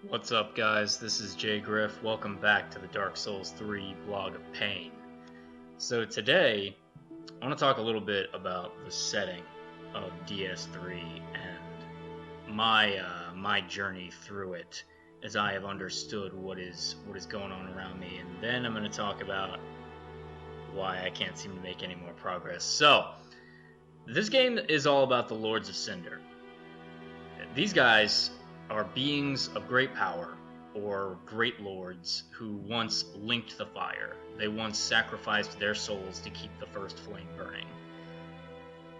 What's up, guys? This is Jay Griff. Welcome back to the Dark Souls 3 Blog of Pain. So today, I want to talk a little bit about the setting of DS3 and my journey through it as I have understood what is going on around me, and then I'm going to talk about why I can't seem to make any more progress. So, this game is all about the Lords of Cinder. These guys are beings of great power, or great lords, who once linked the fire. They once sacrificed their souls to keep the first flame burning.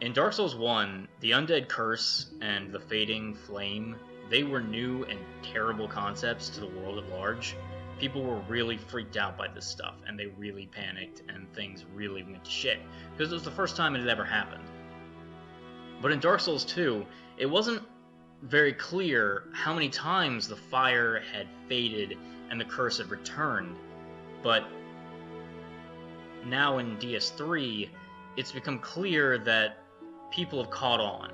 In Dark Souls 1, the undead curse and the fading flame, they were new and terrible concepts to the world at large. People were really freaked out by this stuff, and they really panicked, and things really went to shit, because it was the first time it had ever happened. But in Dark Souls 2, it wasn't very clear how many times the fire had faded and the curse had returned, but now in DS3, it's become clear that people have caught on,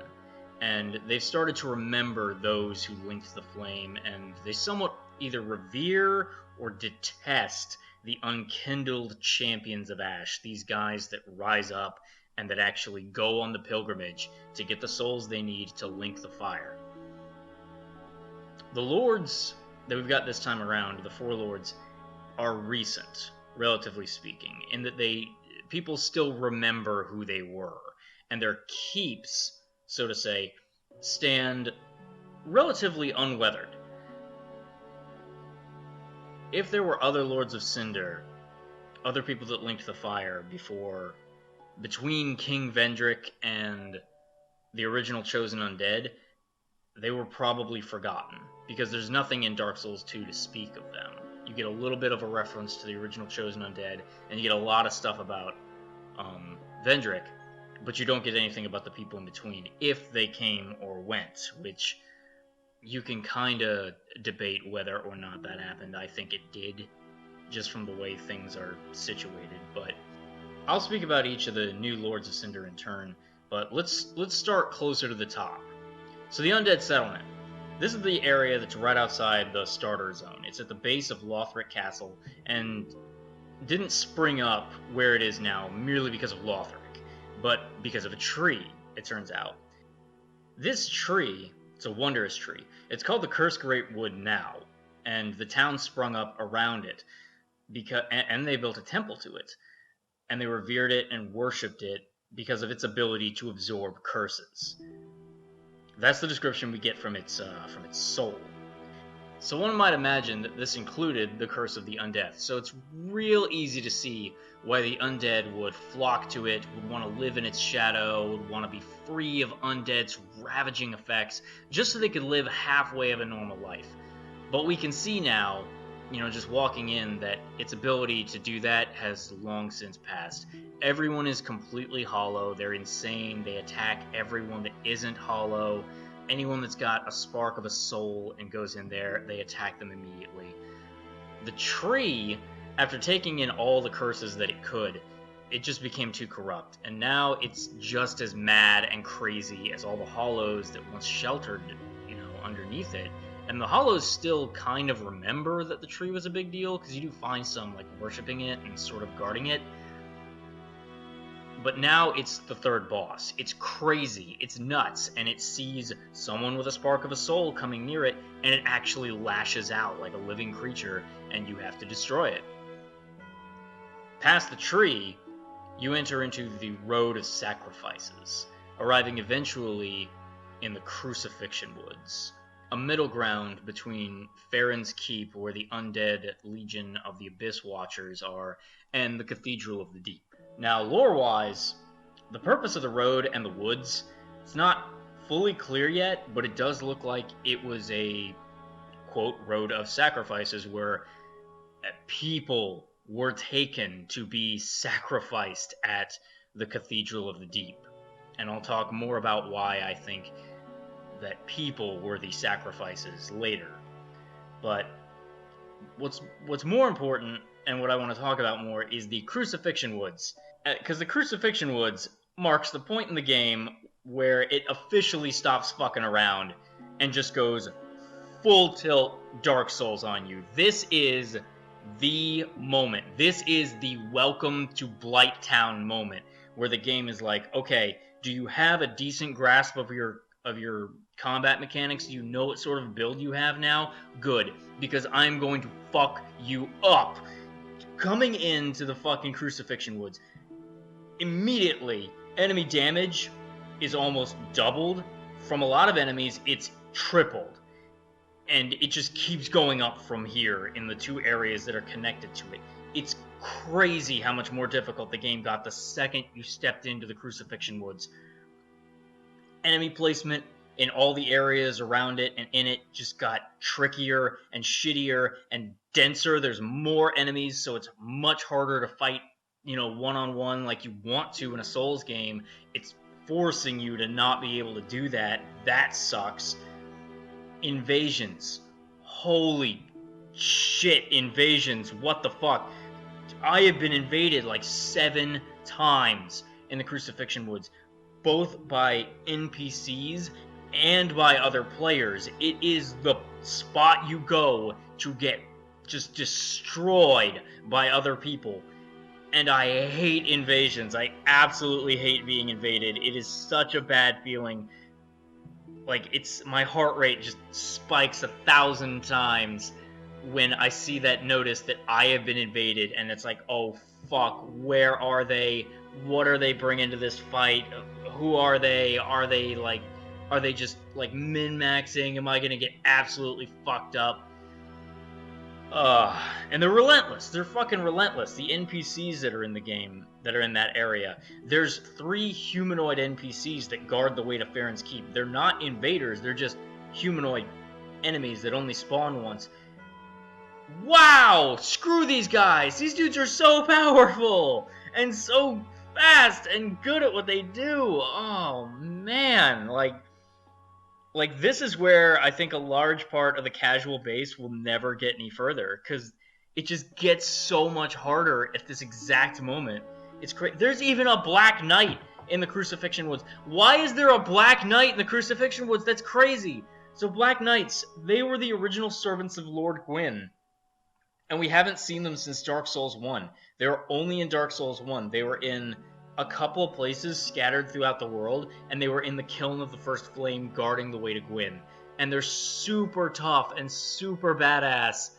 and they've started to remember those who linked the flame, and they somewhat either revere or detest the unkindled champions of Ash, these guys that rise up and that actually go on the pilgrimage to get the souls they need to link the fire. The lords that we've got this time around, the four lords, are recent, relatively speaking, in that people still remember who they were, and their keeps, so to say, stand relatively unweathered. If there were other Lords of Cinder, other people that linked the fire between King Vendrick and the original Chosen Undead, they were probably forgotten, because there's nothing in Dark Souls 2 to speak of them. You get a little bit of a reference to the original Chosen Undead, and you get a lot of stuff about Vendrick, but you don't get anything about the people in between, if they came or went, which you can kind of debate whether or not that happened. I think it did, just from the way things are situated, but I'll speak about each of the new Lords of Cinder in turn, but let's start closer to the top. So the Undead Settlement. This is the area that's right outside the starter zone. It's at the base of Lothric Castle, and didn't spring up where it is now merely because of Lothric, but because of a tree, it turns out. This tree, it's a wondrous tree. It's called the Cursed Great Wood now, and the town sprung up around it, and they built a temple to it, and they revered it and worshipped it because of its ability to absorb curses. That's the description we get from its soul. So one might imagine that this included the Curse of the Undead, so it's real easy to see why the undead would flock to it, would want to live in its shadow, would want to be free of undead's ravaging effects, just so they could live halfway of a normal life. But we can see now, just walking in, that its ability to do that has long since passed. Everyone is completely hollow, they're insane, they attack everyone that isn't hollow. Anyone that's got a spark of a soul and goes in there, they attack them immediately. The tree, after taking in all the curses that it could, it just became too corrupt, and now it's just as mad and crazy as all the hollows that once sheltered, underneath it. And the hollows still kind of remember that the tree was a big deal, because you do find some worshipping it and sort of guarding it. But now it's the third boss. It's crazy, it's nuts, and it sees someone with a spark of a soul coming near it, and it actually lashes out like a living creature, and you have to destroy it. Past the tree, you enter into the Road of Sacrifices, arriving eventually in the Crucifixion Woods, a middle ground between Farron's Keep, where the undead Legion of the Abyss Watchers are, and the Cathedral of the Deep. Now, lore-wise, the purpose of the road and the woods, it's not fully clear yet, but it does look like it was a, quote, road of sacrifices, where people were taken to be sacrificed at the Cathedral of the Deep. And I'll talk more about why I think that people were the sacrifices later. But what's more important, and what I want to talk about more, is the Crucifixion Woods. Because the Crucifixion Woods marks the point in the game where it officially stops fucking around and just goes full tilt Dark Souls on you. This is the moment. This is the welcome to Blighttown moment, where the game is like, okay, do you have a decent grasp of your combat mechanics? Do you know what sort of build you have now? Good, because I'm going to fuck you up. Coming into the fucking Crucifixion Woods, immediately, enemy damage is almost doubled. From a lot of enemies, it's tripled. And it just keeps going up from here in the two areas that are connected to it. It's crazy how much more difficult the game got the second you stepped into the Crucifixion Woods. Enemy placement in all the areas around it and in it just got trickier and shittier and denser. There's more enemies, so it's much harder to fight, one-on-one like you want to in a Souls game. It's forcing you to not be able to do that. That sucks. Invasions. Holy shit, invasions. What the fuck? I have been invaded like 7 times in the Crucifixion Woods, both by NPCs and by other players. It is the spot you go to get just destroyed by other people. And I hate invasions. I absolutely hate being invaded. It is such a bad feeling. Like, my heart rate just spikes 1,000 times when I see that notice that I have been invaded, and it's like, oh fuck, where are they? What are they bringing to this fight? Who are they? Are they just like min-maxing? Am I gonna get absolutely fucked up? And they're relentless. They're fucking relentless. The NPCs that are in the game, that are in that area. There's 3 humanoid NPCs that guard the way to Farron's Keep. They're not invaders. They're just humanoid enemies that only spawn once. Wow! Screw these guys! These dudes are so powerful! And so fast and good at what they do! Oh, man! Like, this is where I think a large part of the casual base will never get any further, because it just gets so much harder at this exact moment. It's crazy. There's even a Black Knight in the Crucifixion Woods. Why is there a Black Knight in the Crucifixion Woods? That's crazy. So Black Knights, they were the original servants of Lord Gwyn, and we haven't seen them since Dark Souls 1. They were only in Dark Souls 1. They were in a couple of places scattered throughout the world, and they were in the Kiln of the First Flame guarding the way to Gwyn. And they're super tough and super badass.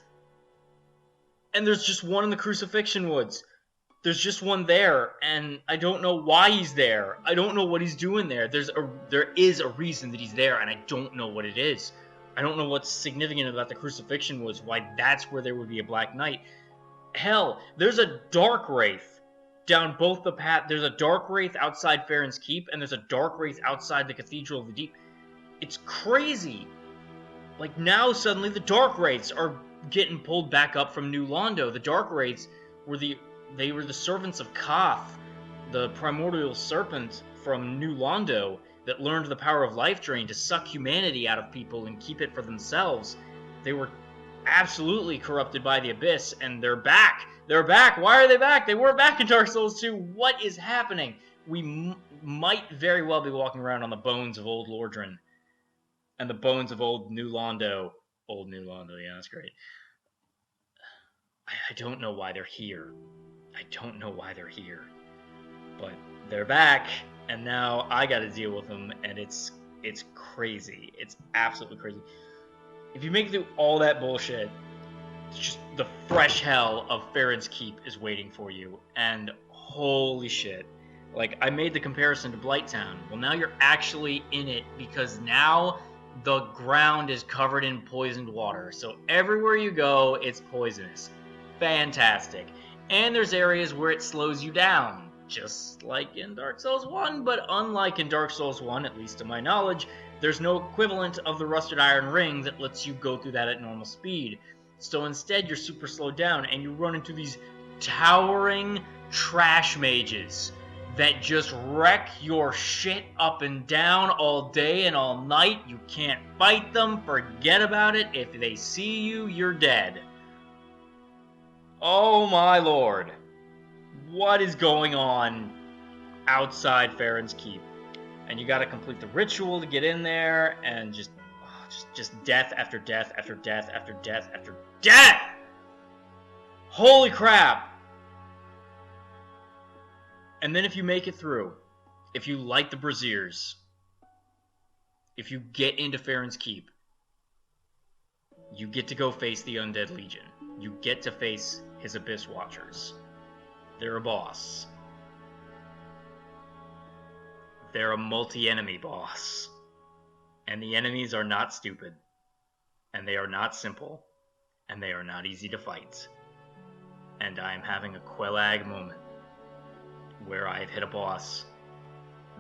And there's just one in the Crucifixion Woods. There's just one there, and I don't know why he's there. I don't know what he's doing there. There is a reason that he's there, and I don't know what it is. I don't know what's significant about the Crucifixion Woods, why that's where there would be a Black Knight. Hell, there's a Dark Wraith down both the path. There's a Dark Wraith outside Farron's Keep, and there's a Dark Wraith outside the Cathedral of the Deep. It's crazy. Like, now suddenly the Dark Wraiths are getting pulled back up from New Londo. The Dark Wraiths were the servants of Koth, the primordial serpent from New Londo that learned the power of Life Drain to suck humanity out of people and keep it for themselves. They were absolutely corrupted by the Abyss, and they're back. They're back. Why are they back? They weren't back in Dark Souls 2. What is happening? We might very well be walking around on the bones of old Lordran and the bones of old New Londo. Old New Londo, yeah, that's great. I don't know why they're here. I don't know why they're here. But they're back, and now I gotta deal with them, and it's crazy. It's absolutely crazy. If you make it through all that bullshit, just the fresh hell of Farron's Keep is waiting for you, and holy shit. Like, I made the comparison to Blighttown. Well, now you're actually in it, because now the ground is covered in poisoned water. So everywhere you go, it's poisonous. Fantastic. And there's areas where it slows you down, just like in Dark Souls 1, but unlike in Dark Souls 1, at least to my knowledge, there's no equivalent of the Rusted Iron Ring that lets you go through that at normal speed. So instead, you're super slowed down, and you run into these towering trash mages that just wreck your shit up and down all day and all night. You can't fight them. Forget about it. If they see you, you're dead. Oh my lord. What is going on outside Farron's Keep? And you gotta complete the ritual to get in there, and just Just death after death after death after death after death! Holy crap! And then if you make it through, if you like the Braziers, if you get into Farron's Keep, you get to go face the Undead Legion. You get to face his Abyss Watchers. They're a boss. They're a multi-enemy boss. And the enemies are not stupid. And they are not simple. And they are not easy to fight. And I am having a Quelag moment where I've hit a boss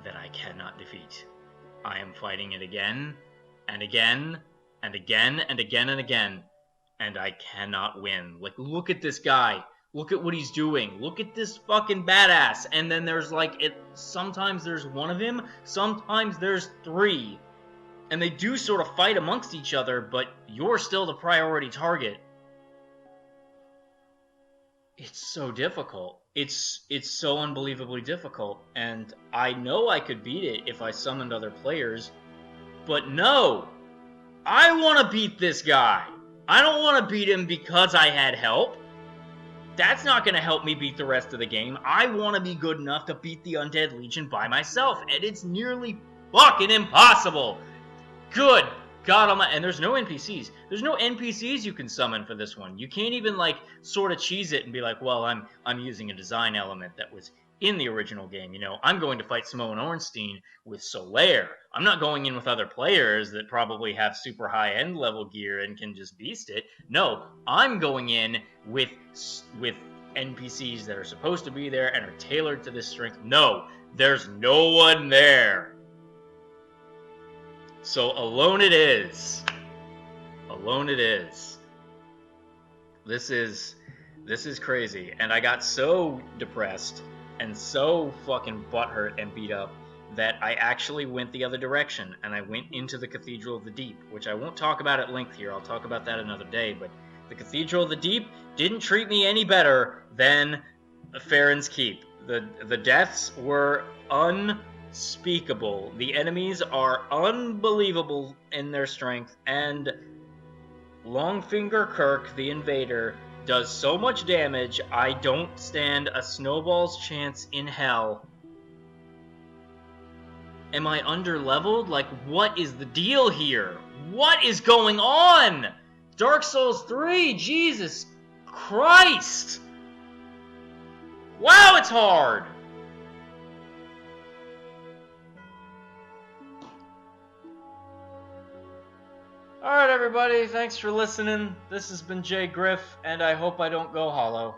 that I cannot defeat. I am fighting it again, and again, and again, and again, and again, and I cannot win. Like, look at this guy. Look at what he's doing. Look at this fucking badass. And then there's like, sometimes there's one of him, sometimes there's three. And they do sort of fight amongst each other, but you're still the priority target. It's so difficult. It's so unbelievably difficult, and I know I could beat it if I summoned other players, but no! I want to beat this guy! I don't want to beat him because I had help. That's not going to help me beat the rest of the game. I want to be good enough to beat the Undead Legion by myself, and it's nearly fucking impossible! Good God Almighty. And there's no NPCs. There's no NPCs you can summon for this one. You can't even, like, sort of cheese it and be like, well, I'm using a design element that was in the original game. You know, I'm going to fight Samoan Ornstein with Solaire. I'm not going in with other players that probably have super high-end level gear and can just beast it. No, I'm going in with NPCs that are supposed to be there and are tailored to this strength. No, there's no one there. So alone it is. Alone it is. This is crazy. And I got so depressed and so fucking butthurt and beat up that I actually went the other direction, and I went into the Cathedral of the Deep, which I won't talk about at length here. I'll talk about that another day, but the Cathedral of the Deep didn't treat me any better than Farron's Keep. The deaths were unspeakable. The enemies are unbelievable in their strength, and Longfinger Kirk, the invader, does so much damage, I don't stand a snowball's chance in hell. Am I underleveled? Like, what is the deal here? What is going on? Dark Souls 3, Jesus Christ! Wow, it's hard! Alright everybody, thanks for listening. This has been Jay Griff, and I hope I don't go hollow.